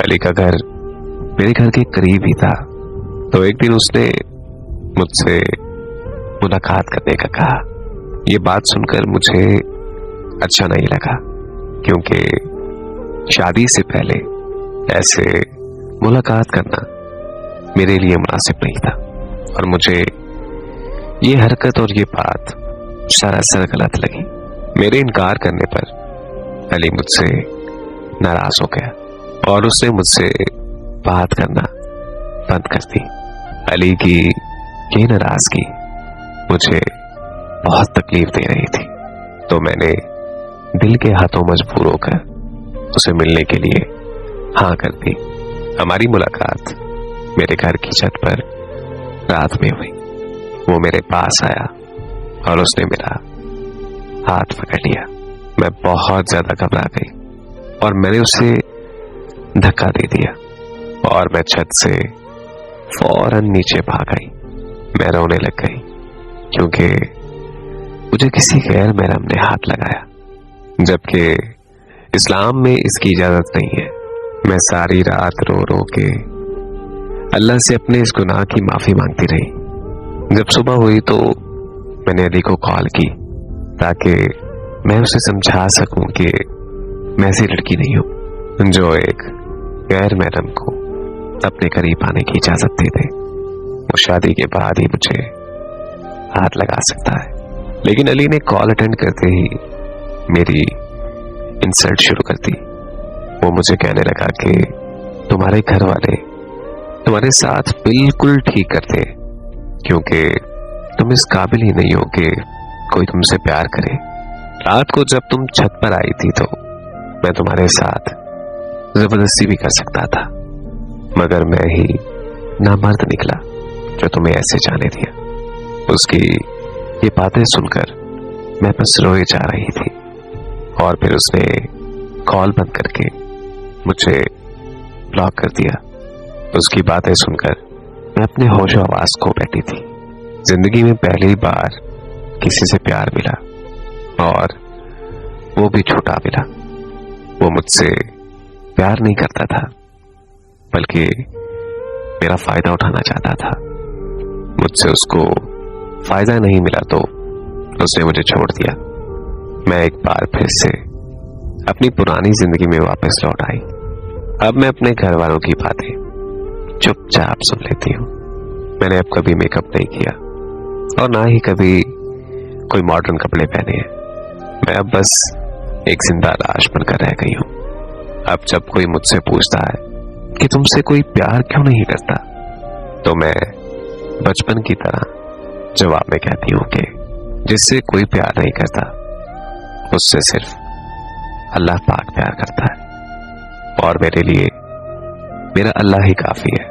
अली का घर मेरे घर के करीब ही था, तो एक दिन उसने मुझसे मुलाकात करने का कहा। ये बात सुनकर मुझे अच्छा नहीं लगा, क्योंकि शादी से पहले ऐसे मुलाकात करना मेरे लिए मुनासिब नहीं था, और मुझे ये हरकत और ये बात सरासर गलत लगी। मेरे इनकार करने पर अली मुझसे नाराज हो गया और उसने मुझसे बात करना बंद कर दी। अली की ये नाराजगी मुझे बहुत तकलीफ दे रही थी, तो मैंने दिल के हाथों मजबूर होकर उसे मिलने के लिए हाँ कर दी। हमारी मुलाकात मेरे घर की छत पर रात में हुई। वो मेरे पास आया और उसने मेरा हाथ पकड़ लिया। मैं बहुत ज्यादा घबरा गई और मैंने उसे धक्का दे दिया और मैं छत से फौरन नीचे भाग आई। मैं रोने लग गई क्योंकि मुझे किसी गैर महरम ने हाथ लगाया, जबकि इस्लाम में इसकी इजाजत नहीं है। मैं सारी रात रो रो के अल्लाह से अपने इस गुनाह की माफी मांगती रही। जब सुबह हुई तो मैंने अली को कॉल की ताकि मैं उसे समझा सकूं कि मैं ऐसी लड़की नहीं हूं जो एक गैर महरम को अपने करीब आने की इजाजत दे दे। वो शादी के बाद ही मुझे हाथ लगा सकता है। लेकिन अली ने कॉल अटेंड करते ही मेरी इंसल्ट शुरू कर दी। वो मुझे कहने लगा कि तुम्हारे घर वाले तुम्हारे साथ बिल्कुल ठीक करते, क्योंकि तुम इस काबिल ही नहीं हो कि कोई तुमसे प्यार करे। रात को जब तुम छत पर आई थी तो मैं तुम्हारे साथ जबरदस्ती भी कर सकता था, मगर मैं ही नामर्द निकला जो तुम्हें ऐसे जाने दिया। उसकी ये बातें सुनकर मैं बस रोए जा रही थी और फिर उसने कॉल बंद करके मुझे ब्लॉक कर दिया। उसकी बातें सुनकर मैं अपने होशो आवाज खो बैठी थी। जिंदगी में पहली बार किसी से प्यार मिला और वो भी झूठा मिला। वो मुझसे प्यार नहीं करता था, बल्कि मेरा फायदा उठाना चाहता था। मुझसे उसको फायदा नहीं मिला तो उसने मुझे छोड़ दिया। मैं एक बार फिर से अपनी पुरानी जिंदगी में वापस लौट आई। अब मैं अपने घर वालों की बातें चुपचाप सुन लेती हूँ। मैंने अब कभी मेकअप नहीं किया और ना ही कभी कोई मॉडर्न कपड़े पहने हैं। मैं अब बस एक जिंदा लाश बनकर रह गई हूँ। अब जब कोई मुझसे पूछता है कि तुमसे कोई प्यार क्यों नहीं करता, तो मैं बचपन की तरह जवाब में कहती हूँ कि जिससे कोई प्यार नहीं करता उससे सिर्फ अल्लाह पाक प्यार करता है, और मेरे लिए मेरा अल्लाह ही काफी है।